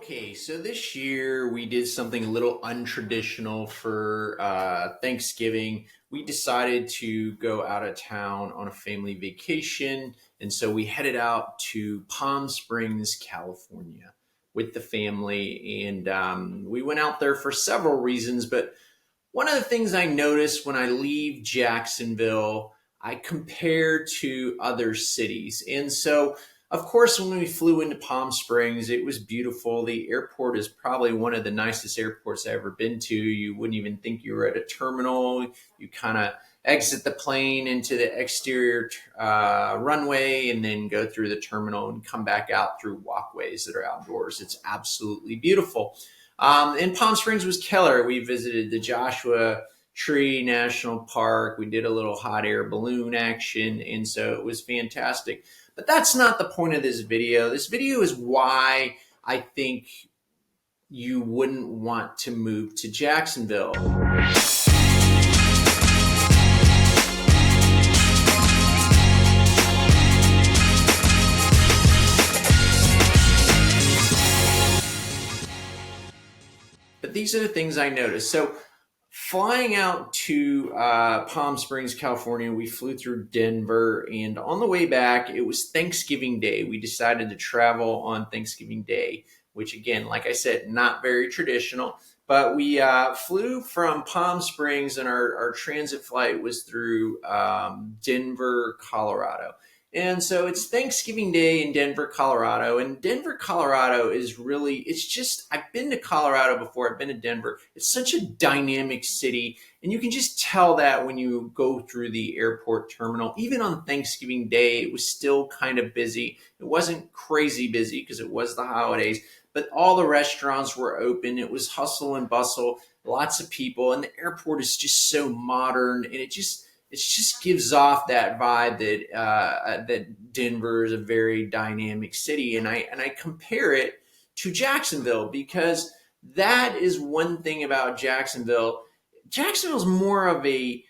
Okay, so this year we did something a little untraditional for Thanksgiving. We decided to go out of town on a family vacation, and so we headed out to Palm Springs, California with the family. And we went out there for several reasons, but one of the things I noticed when I leave Jacksonville, I compare to other cities. And so, of course, when we flew into Palm Springs, it was beautiful. The airport is probably one of the nicest airports I've ever been to. You wouldn't even think you were at a terminal. You kind of exit the plane into the exterior runway and then go through the terminal and come back out through walkways that are outdoors. It's absolutely beautiful. And Palm Springs was killer. We visited the Joshua Tree National Park. We did a little hot air balloon action, and so it was fantastic. But that's not the point of this video. This video is why I think you wouldn't want to move to Jacksonville. But these are the things I noticed. So flying out to Palm Springs, California, we flew through Denver, and on the way back, it was Thanksgiving Day. We decided to travel on Thanksgiving Day, which again, like I said, not very traditional, but we flew from Palm Springs, and our transit flight was through Denver, Colorado. And so it's Thanksgiving Day in Denver, Colorado. And Denver, Colorado is really, it's just, I've been to Colorado before, I've been to Denver. It's such a dynamic city. And you can just tell that when you go through the airport terminal. Even on Thanksgiving Day, it was still kind of busy. It wasn't crazy busy because it was the holidays, but all the restaurants were open. It was hustle and bustle, lots of people. And the airport is just so modern, and it just gives off that vibe that that Denver is a very dynamic city, and I compare it to Jacksonville because that is one thing about Jacksonville. Jacksonville's more of a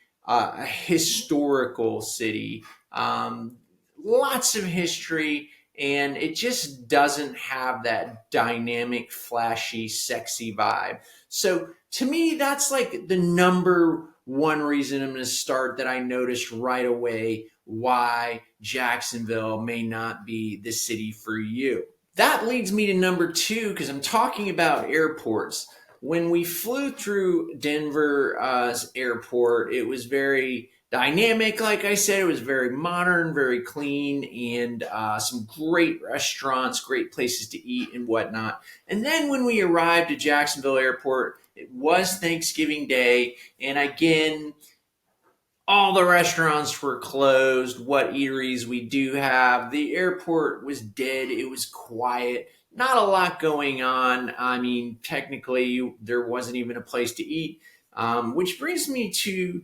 historical city, lots of history, and it just doesn't have that dynamic, flashy, sexy vibe. So to me, that's like the number one reason I'm going to start that I noticed right away why Jacksonville may not be the city for you. That leads me to number two, because I'm talking about airports. When we flew through Denver's airport, it was very dynamic. Like I said, it was very modern, very clean, and some great restaurants, great places to eat and whatnot. And then when we arrived at Jacksonville Airport, it was Thanksgiving Day, and again, all the restaurants were closed. What eateries we do have, the airport was dead. It was quiet. Not a lot going on. I mean, technically, there wasn't even a place to eat, which brings me to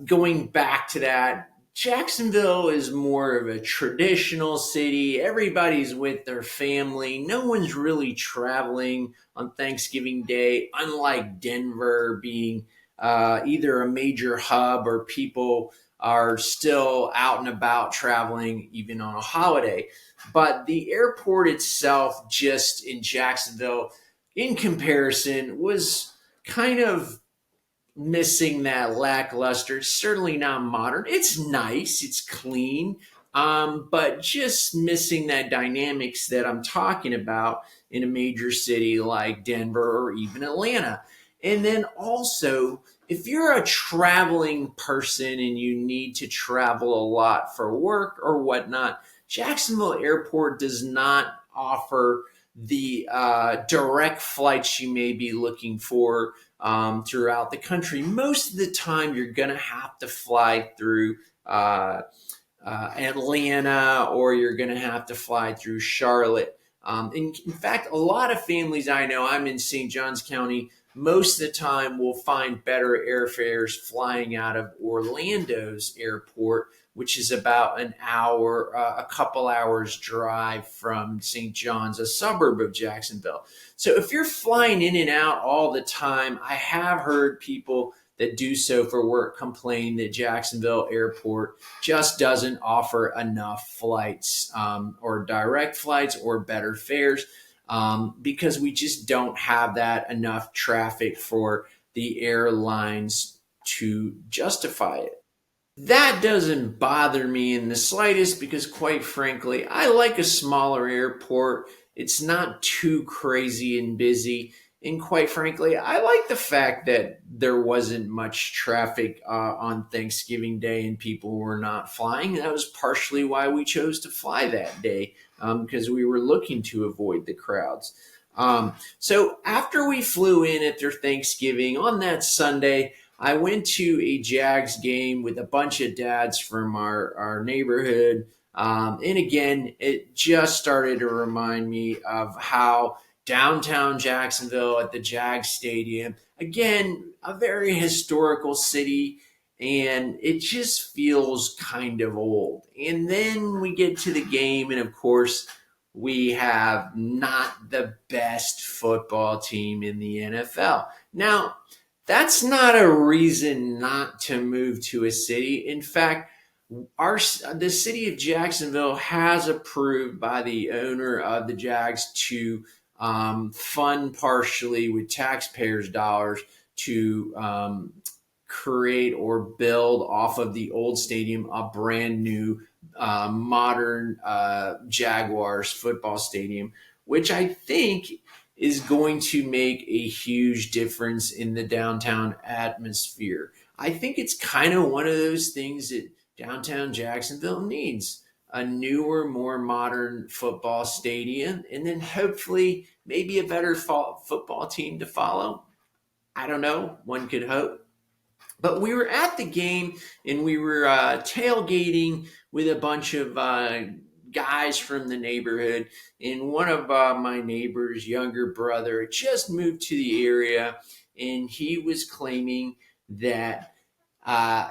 going back to that. Jacksonville is more of a traditional city. Everybody's with their family. No one's really traveling on Thanksgiving Day, unlike Denver being either a major hub or people are still out and about traveling even on a holiday. But the airport itself, just in Jacksonville, in comparison, was kind of missing that lackluster. It's certainly not modern. It's nice, it's clean, but just missing that dynamics that I'm talking about in a major city like Denver or even Atlanta. And then also, if you're a traveling person and you need to travel a lot for work or whatnot, Jacksonville Airport does not offer the direct flights you may be looking for throughout the country. Most of the time, you're going to have to fly through Atlanta, or you're going to have to fly through Charlotte. In fact, a lot of families I know, I'm in St. Johns County, most of the time will find better airfares flying out of Orlando's airport, which is about an hour, a couple hours drive from St. John's, a suburb of Jacksonville. So if you're flying in and out all the time, I have heard people that do so for work complain that Jacksonville Airport just doesn't offer enough flights or direct flights or better fares. because we just don't have that enough traffic for the airlines to justify it. That doesn't bother me in the slightest because, quite frankly, I like a smaller airport. It's not too crazy and busy. And quite frankly, I like the fact that there wasn't much traffic on Thanksgiving Day and people were not flying. That was partially why we chose to fly that day, because we were looking to avoid the crowds. So after we flew in after Thanksgiving on that Sunday, I went to a Jags game with a bunch of dads from our neighborhood. And again, it just started to remind me of how downtown Jacksonville at the Jags Stadium, again, a very historical city, and it just feels kind of old. And then we get to the game, and of course, we have not the best football team in the NFL. Now, that's not a reason not to move to a city. In fact, the city of Jacksonville has approved by the owner of the Jags to fund partially with taxpayers' dollars to create or build off of the old stadium a brand new modern Jaguars football stadium, which I think is going to make a huge difference in the downtown atmosphere. I think it's kind of one of those things that downtown Jacksonville needs: a newer, more modern football stadium, and then hopefully maybe a better football team to follow. I don't know. One could hope. But we were at the game and we were tailgating with a bunch of guys from the neighborhood. And one of my neighbor's younger brother had just moved to the area, and he was claiming that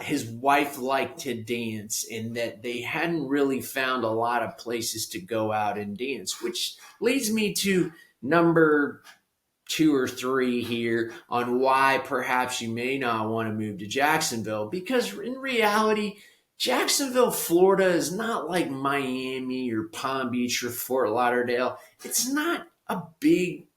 his wife liked to dance and that they hadn't really found a lot of places to go out and dance, which leads me to number 2 or 3 here on why perhaps you may not want to move to Jacksonville. Because in reality, Jacksonville, Florida is not like Miami or Palm Beach or Fort Lauderdale. It's not a big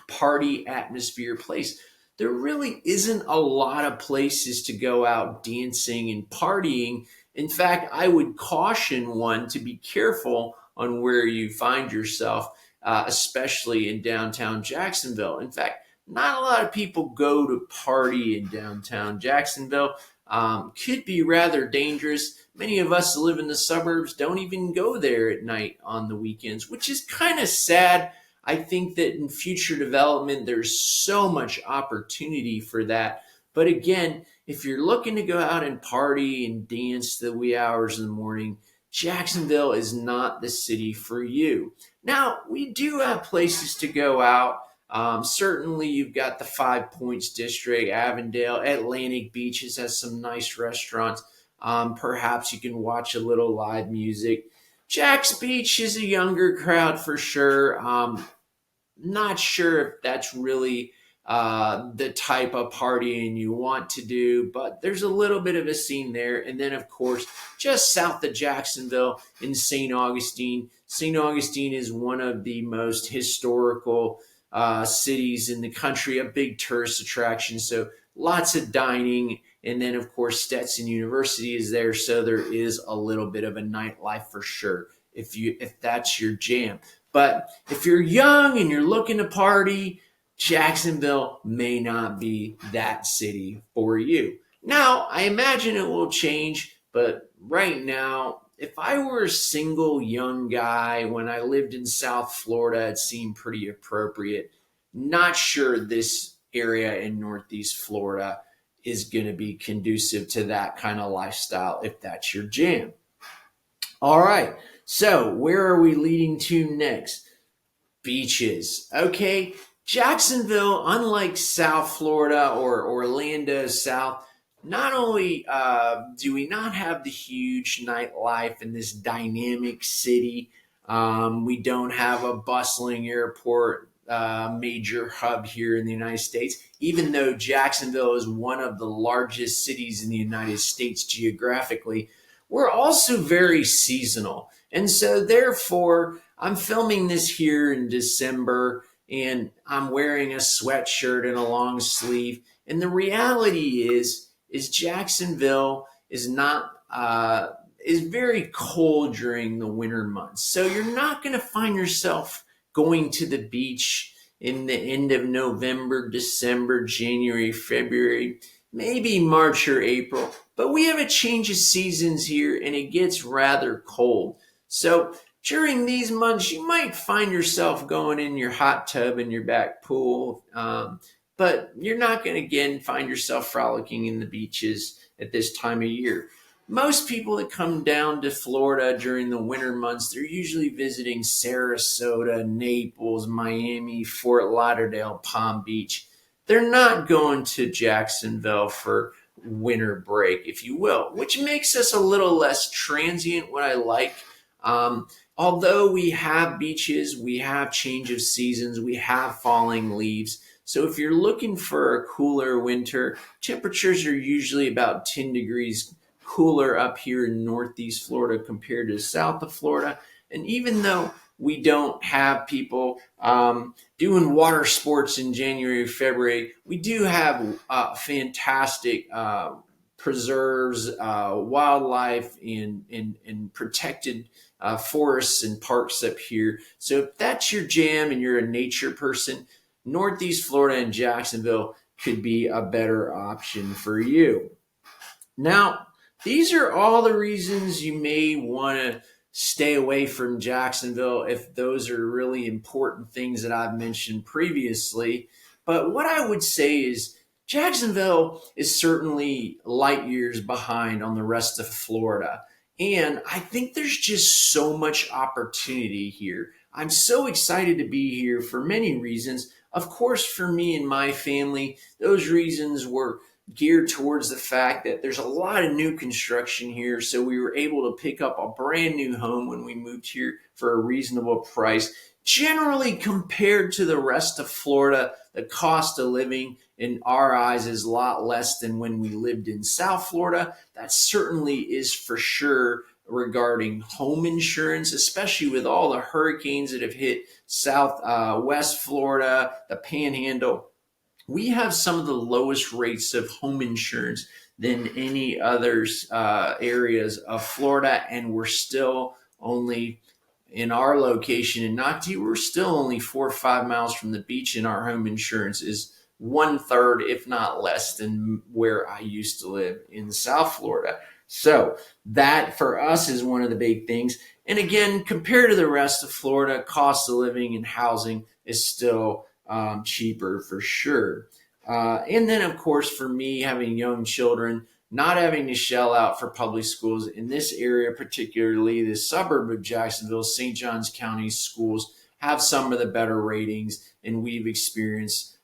party atmosphere place. There really isn't a lot of places to go out dancing and partying. In fact, I would caution one to be careful on where you find yourself, especially in downtown Jacksonville. In fact, not a lot of people go to party in downtown Jacksonville. Could be rather dangerous. Many of us who live in the suburbs don't even go there at night on the weekends, which is kind of sad. I think that in future development, there's so much opportunity for that. But again, if you're looking to go out and party and dance the wee hours in the morning, Jacksonville is not the city for you. Now, we do have places to go out. Certainly, you've got the Five Points District, Avondale, Atlantic Beaches has some nice restaurants. Perhaps you can watch a little live music. Jack's Beach is a younger crowd for sure. Not sure if that's really the type of partying you want to do, but there's a little bit of a scene there. And then, of course, just south of Jacksonville in St. Augustine. St. Augustine is one of the most historical cities in the country, a big tourist attraction. So lots of dining. And then, of course, Stetson University is there. So there is a little bit of a nightlife for sure, if that's your jam. But if you're young and you're looking to party, Jacksonville may not be that city for you. Now, I imagine it will change, but right now, if I were a single young guy when I lived in South Florida, it seemed pretty appropriate. Not sure this area in Northeast Florida is going to be conducive to that kind of lifestyle if that's your jam. All right, so where are we leading to next? Beaches. Okay, Jacksonville, unlike South Florida or Orlando South, not only do we not have the huge nightlife in this dynamic city, we don't have a bustling airport, major hub here in the United States, even though Jacksonville is one of the largest cities in the United States geographically. We're also very seasonal. And so therefore, I'm filming this here in December, and I'm wearing a sweatshirt and a long sleeve. And the reality is Jacksonville is not is very cold during the winter months. So you're not going to find yourself going to the beach in the end of November, December, January, February, maybe March or April. But we have a change of seasons here, and it gets rather cold. So during these months, you might find yourself going in your hot tub in your back pool, but you're not going to again find yourself frolicking in the beaches at this time of year. Most people that come down to Florida during the winter months, they're usually visiting Sarasota, Naples, Miami, Fort Lauderdale, Palm Beach. They're not going to Jacksonville for winter break, if you will, which makes us a little less transient, what I like. Although we have beaches, we have change of seasons, we have falling leaves. So if you're looking for a cooler winter, temperatures are usually about 10 degrees cooler up here in Northeast Florida compared to south of Florida. And even though we don't have people doing water sports in January, February, we do have fantastic preserves, wildlife, and protected forests and parks up here. So if that's your jam and you're a nature person, Northeast Florida and Jacksonville could be a better option for you. Now, these are all the reasons you may want to stay away from Jacksonville if those are really important things that I've mentioned previously. But what I would say is Jacksonville is certainly light years behind on the rest of Florida. And I think there's just so much opportunity here. I'm so excited to be here for many reasons. Of course, for me and my family, those reasons were geared towards the fact that there's a lot of new construction here. So we were able to pick up a brand new home when we moved here for a reasonable price. Generally, compared to the rest of Florida, the cost of living in our eyes is a lot less than when we lived in South Florida. That certainly is for sure regarding home insurance, especially with all the hurricanes that have hit West Florida, the Panhandle. We have some of the lowest rates of home insurance than any other areas of Florida, and we're still only in our location in Nocte, we're still only 4 or 5 miles from the beach, and our home insurance is 1/3, if not less, than where I used to live in South Florida. So that for us is one of the big things. And again, compared to the rest of Florida, cost of living and housing is still cheaper for sure. And then, of course, for me, having young children, not having to shell out for public schools in this area, particularly the suburb of Jacksonville, St. Johns County schools have some of the better ratings, and we've experienced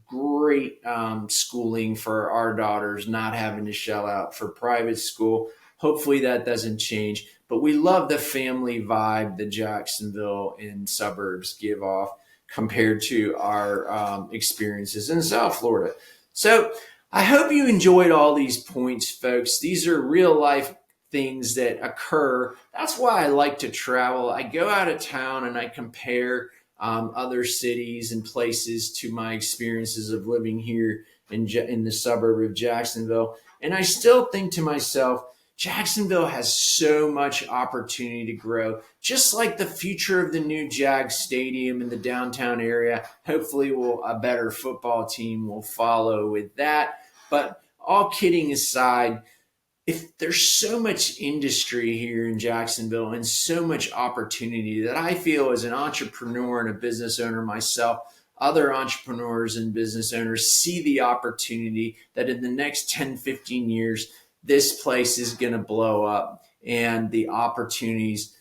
great schooling for our daughters, not having to shell out for private school. Hopefully that doesn't change, but we love the family vibe the Jacksonville and suburbs give off compared to our experiences in South Florida. So I hope you enjoyed all these points, folks. These are real life things that occur. That's why I like to travel. I go out of town and I compare other cities and places to my experiences of living here in the suburb of Jacksonville. And I still think to myself, Jacksonville has so much opportunity to grow, just like the future of the new Jag Stadium in the downtown area. Hopefully, a better football team will follow with that. But all kidding aside, if there's so much industry here in Jacksonville and so much opportunity that I feel as an entrepreneur and a business owner myself, other entrepreneurs and business owners see the opportunity that in the next 10, 15 years, this place is going to blow up, and the opportunities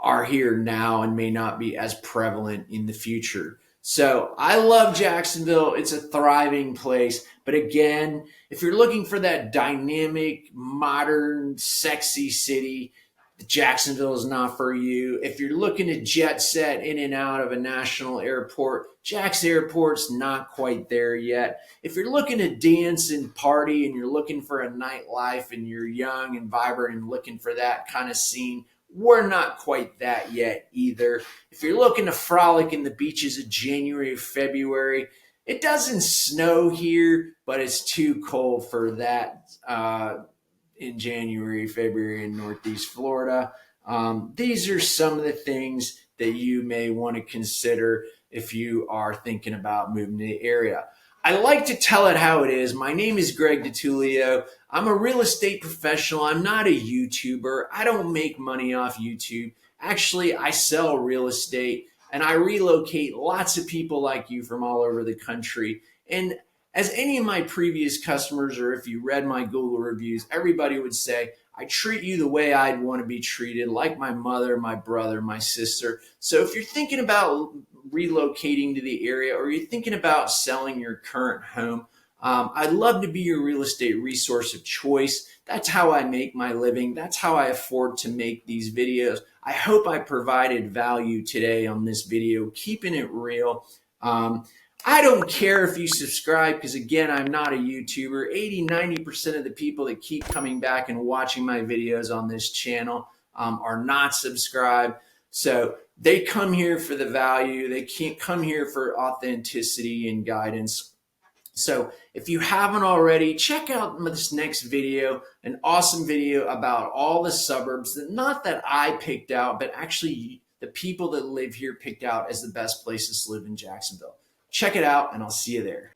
are here now and may not be as prevalent in the future. So I love Jacksonville. It's a thriving place. But again, if you're looking for that dynamic, modern, sexy city, Jacksonville is not for you. If you're looking to jet set in and out of a national airport, Jack's Airport's not quite there yet. If you're looking to dance and party and you're looking for a nightlife and you're young and vibrant and looking for that kind of scene, We're not quite that yet either. If you're looking to frolic in the beaches of January or February, it doesn't snow here, but it's too cold for that in January, February in Northeast Florida. These are some of the things that you may want to consider if you are thinking about moving to the area. I like to tell it how it is. My name is Greg DeTullio. I'm a real estate professional. I'm not a YouTuber. I don't make money off YouTube. Actually, I sell real estate and I relocate lots of people like you from all over the country. And as any of my previous customers, or if you read my Google reviews, everybody would say, I treat you the way I'd want to be treated, like my mother, my brother, my sister. So if you're thinking about relocating to the area or you're thinking about selling your current home, I'd love to be your real estate resource of choice. That's how I make my living. That's how I afford to make these videos. I hope I provided value today on this video, keeping it real. I don't care if you subscribe because, again, I'm not a YouTuber. 80–90% of the people that keep coming back and watching my videos on this channel are not subscribed. So they come here for the value. They can't come here for authenticity and guidance. So if you haven't already, check out this next video, an awesome video about all the suburbs that not that I picked out, but actually the people that live here picked out as the best places to live in Jacksonville. Check it out, and I'll see you there.